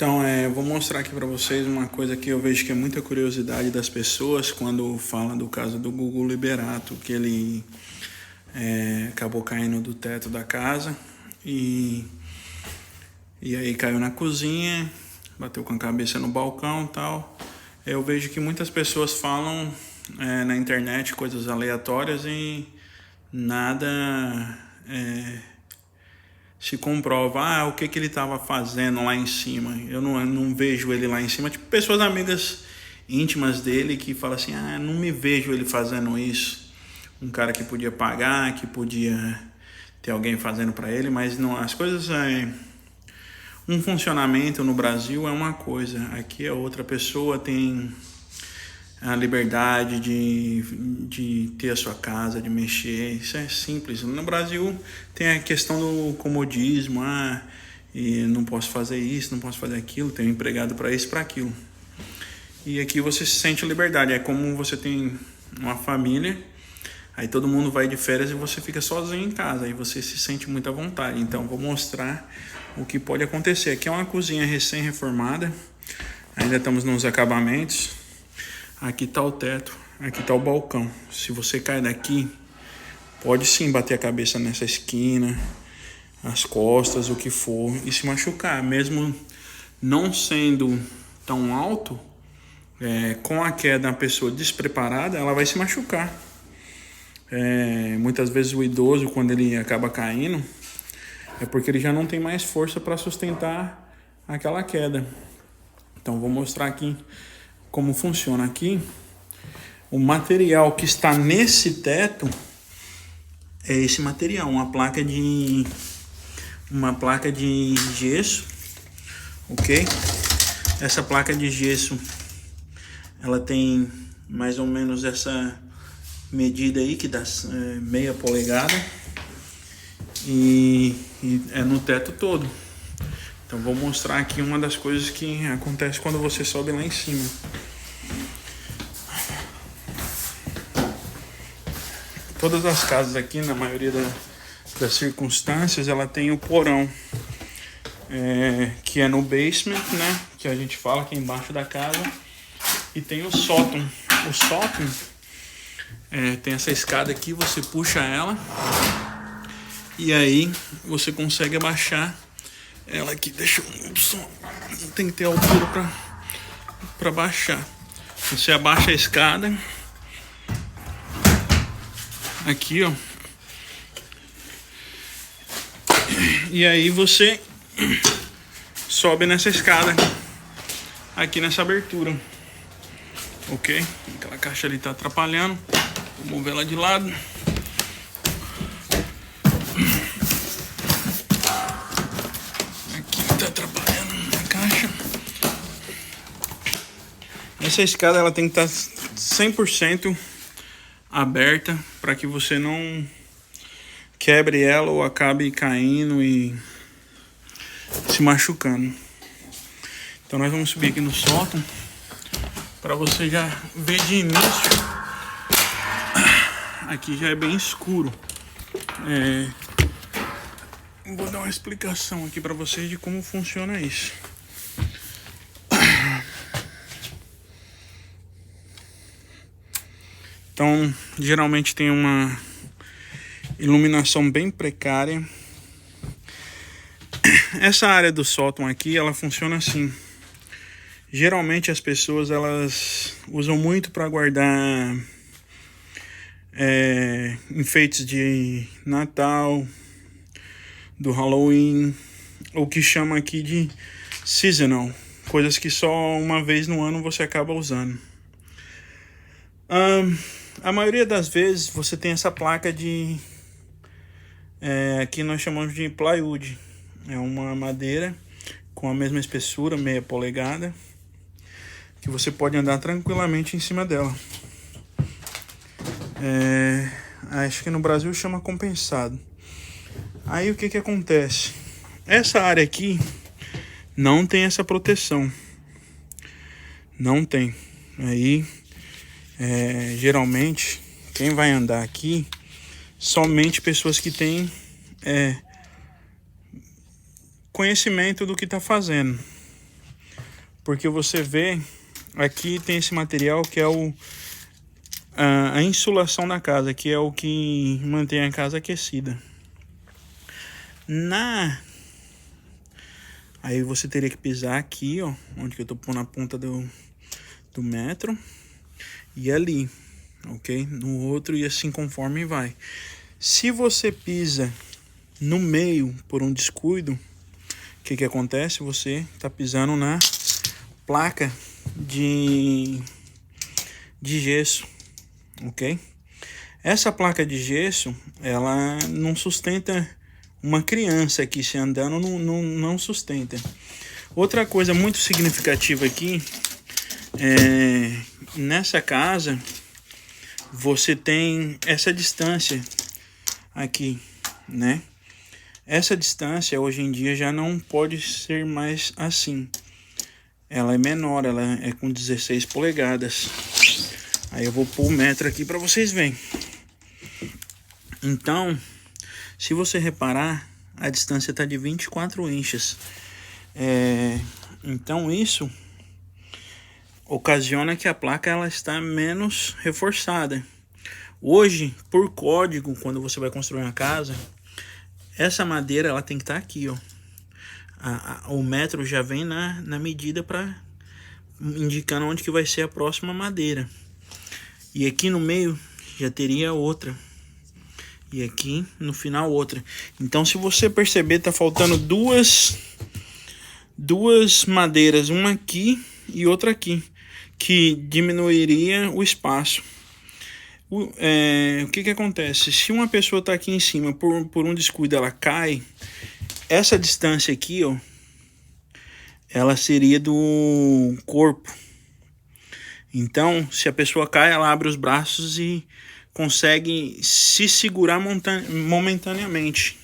Então, eu vou mostrar aqui para vocês uma coisa que eu vejo que é muita curiosidade das pessoas quando fala do caso do Gugu Liberato, que ele acabou caindo do teto da casa e aí caiu na cozinha, bateu com a cabeça no balcão e tal. Eu vejo que muitas pessoas falam na internet coisas aleatórias e nada se comprova, o que ele estava fazendo lá em cima. Eu não vejo ele lá em cima. Tipo, pessoas amigas íntimas dele que falam assim, não me vejo ele fazendo isso. Um cara que podia pagar, que podia ter alguém fazendo para ele, mas não, as coisas... um funcionamento no Brasil é uma coisa, aqui a outra pessoa tem a liberdade de ter a sua casa, de mexer, isso é simples. No Brasil tem a questão do comodismo, e não posso fazer isso, não posso fazer aquilo, tenho um empregado para isso, para aquilo. E aqui você se sente liberdade, é como você tem uma família, aí todo mundo vai de férias e você fica sozinho em casa, aí você se sente muito à vontade. Então vou mostrar o que pode acontecer. Aqui é uma cozinha recém-reformada, ainda estamos nos acabamentos. Aqui está o teto, aqui está o balcão. Se você cair daqui, pode sim bater a cabeça nessa esquina, as costas, o que for, e se machucar. Mesmo não sendo tão alto, com a queda da pessoa despreparada, ela vai se machucar. Muitas vezes o idoso, quando ele acaba caindo, é porque ele já não tem mais força para sustentar aquela queda. Então vou mostrar aqui como funciona. Aqui o material que está nesse teto é esse material, uma placa de gesso, ok? Essa placa de gesso, ela tem mais ou menos essa medida aí, que dá meia polegada, e é no teto todo. Então vou mostrar aqui uma das coisas que acontece quando você sobe lá em cima. Todas as casas aqui, na maioria das circunstâncias, ela tem o porão, que é no basement, né? Que a gente fala que é embaixo da casa. E tem o sótão. O sótão tem essa escada aqui, você puxa ela e aí você consegue abaixar ela aqui. Deixa eu só, tem que ter altura para baixar. Você abaixa a escada aqui, ó, e aí você sobe nessa escada aqui nessa abertura, ok? Aquela caixa ali tá atrapalhando, vou mover ela de lado. Essa escada ela tem que estar 100% aberta para que você não quebre ela ou acabe caindo e se machucando. Então nós vamos subir aqui no sótão para você já ver de início. Aqui já é bem escuro. Vou dar uma explicação aqui para vocês de como funciona isso. Então, geralmente tem uma iluminação bem precária. Essa área do sótão aqui, ela funciona assim. Geralmente as pessoas, elas usam muito para guardar enfeites de Natal, do Halloween, o que chama aqui de seasonal. Coisas que só uma vez no ano você acaba usando. A maioria das vezes você tem essa placa aqui nós chamamos de plywood. É uma madeira com a mesma espessura, meia polegada, que você pode andar tranquilamente em cima dela. Acho que no Brasil chama compensado. Aí o que acontece? Essa área aqui não tem essa proteção. Não tem. Aí geralmente quem vai andar aqui, somente pessoas que têm conhecimento do que está fazendo. Porque você vê, aqui tem esse material que é a insulação da casa, que é o que mantém a casa aquecida. Aí você teria que pisar aqui, ó, onde que eu tô pondo a ponta do metro, e ali, ok? No outro, e assim conforme vai. Se você pisa no meio por um descuido, o que acontece? Você tá pisando na placa de gesso, ok? Essa placa de gesso, ela não sustenta uma criança aqui se andando, não sustenta. Outra coisa muito significativa aqui, nessa casa, você tem essa distância aqui, né? Essa distância hoje em dia já não pode ser mais assim. Ela é menor, ela é com 16 polegadas. Aí eu vou pôr o metro aqui para vocês verem. Então, se você reparar, a distância está de 24 inches. Então isso ocasiona que a placa ela está menos reforçada. Hoje, por código, quando você vai construir uma casa, essa madeira ela tem que estar aqui, ó. O metro já vem na medida para indicando onde que vai ser a próxima madeira. E aqui no meio já teria outra. E aqui no final outra. Então se você perceber, tá faltando duas madeiras, uma aqui e outra aqui, que diminuiria o espaço. O que acontece? Se uma pessoa tá aqui em cima, por um descuido ela cai, essa distância aqui, ó, ela seria do corpo. Então, se a pessoa cai, ela abre os braços e consegue se segurar momentaneamente.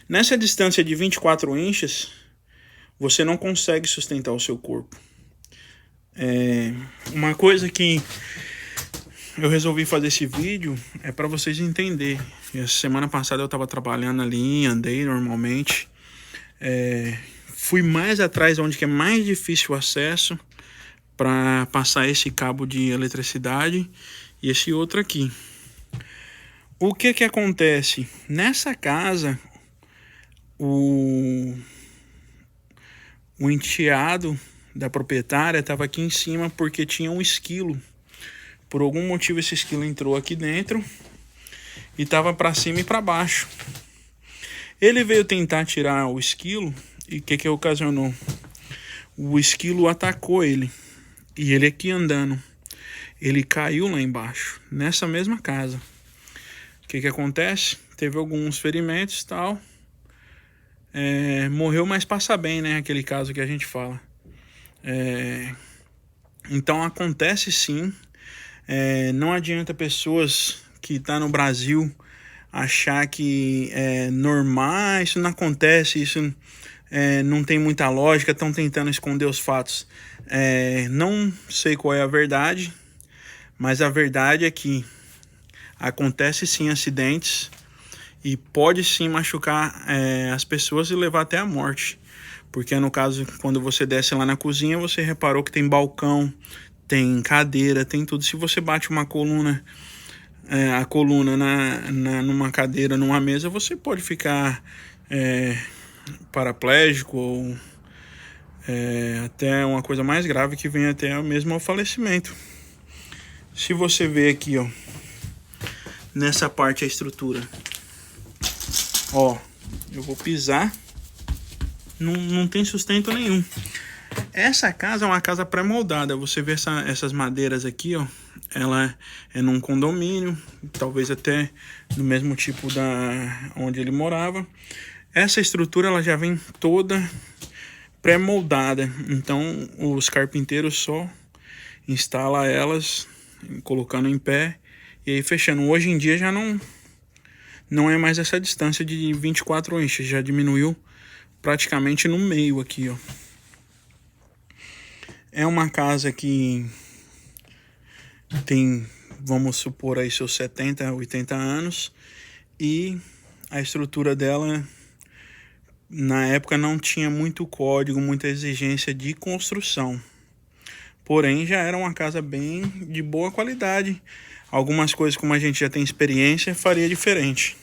Nessa distância de 24 inches, você não consegue sustentar o seu corpo. Uma coisa que eu resolvi fazer esse vídeo é para vocês entenderem. Semana passada eu estava trabalhando ali, andei normalmente. Fui mais atrás, onde que é mais difícil o acesso, para passar esse cabo de eletricidade e esse outro aqui. O que acontece? Nessa casa, o enteado da proprietária estava aqui em cima porque tinha um esquilo. Por algum motivo esse esquilo entrou aqui dentro e estava para cima e para baixo. Ele veio tentar tirar o esquilo e o que ocasionou? O esquilo atacou ele. E ele aqui andando, ele caiu lá embaixo, nessa mesma casa. O que acontece? Teve alguns ferimentos e tal. Morreu, mas passa bem, né? Aquele caso que a gente fala. Então acontece sim. Não adianta pessoas que estão no Brasil achar que é normal, isso não acontece, isso não tem muita lógica, estão tentando esconder os fatos. Não sei qual é a verdade, mas a verdade é que acontece sim acidentes e pode sim machucar as pessoas e levar até a morte. Porque no caso, quando você desce lá na cozinha, você reparou que tem balcão, tem cadeira, tem tudo. Se você bate uma coluna, a coluna numa cadeira, numa mesa, você pode ficar paraplégico ou até uma coisa mais grave que vem até mesmo ao falecimento. Se você ver aqui, ó, nessa parte a estrutura, ó, eu vou pisar, não tem sustento nenhum. Essa casa é uma casa pré-moldada. Você vê essas madeiras aqui, ó, ela é num condomínio, talvez até no mesmo tipo da onde ele morava. Essa estrutura ela já vem toda pré-moldada, então os carpinteiros só instalam elas, colocando em pé e aí fechando. Hoje em dia já não é mais essa distância de 24 inches, já diminuiu praticamente no meio aqui, ó. É uma casa que tem, vamos supor aí, seus 70, 80 anos, e a estrutura dela na época não tinha muito código, muita exigência de construção. porém já era uma casa bem de boa qualidade. Algumas coisas, como a gente já tem experiência, faria diferente.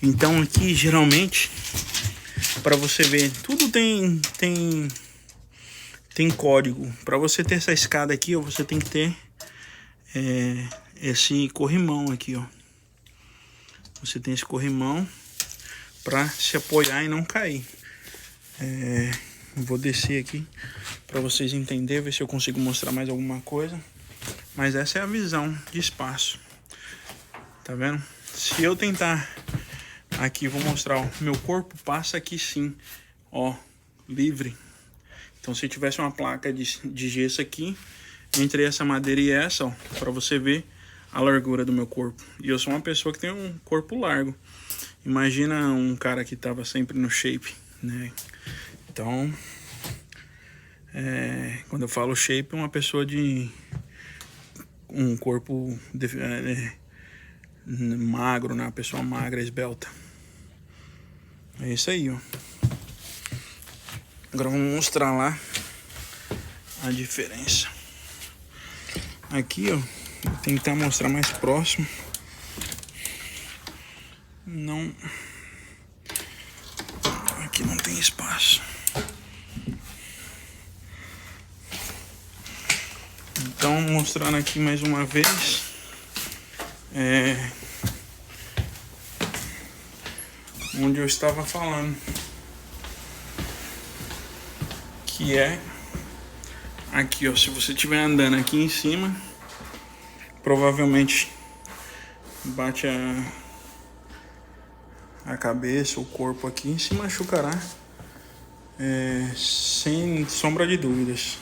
Então aqui geralmente, para você ver, tudo tem código. Para você ter essa escada aqui, ó, você tem que ter esse corrimão aqui, ó. Você tem esse corrimão para se apoiar e não cair. Vou descer aqui para vocês entenderem, ver se eu consigo mostrar mais alguma coisa. Mas essa é a visão de espaço. Tá vendo? Se eu tentar aqui, vou mostrar, ó, meu corpo passa aqui sim, ó, livre. Então se tivesse uma placa de gesso aqui, entre essa madeira e essa, ó, para você ver a largura do meu corpo. E eu sou uma pessoa que tem um corpo largo. Imagina um cara que tava sempre no shape, né? Então, quando eu falo shape, é uma pessoa de um corpo magro, né? Uma pessoa magra, esbelta. É isso aí, ó. Agora vamos mostrar lá a diferença. Aqui, ó, vou tentar mostrar mais próximo. Não, aqui não tem espaço. Então, mostrando aqui mais uma vez, onde eu estava falando, que é aqui, ó. Se você estiver andando aqui em cima, provavelmente bate a cabeça, o corpo aqui, se machucará, sem sombra de dúvidas.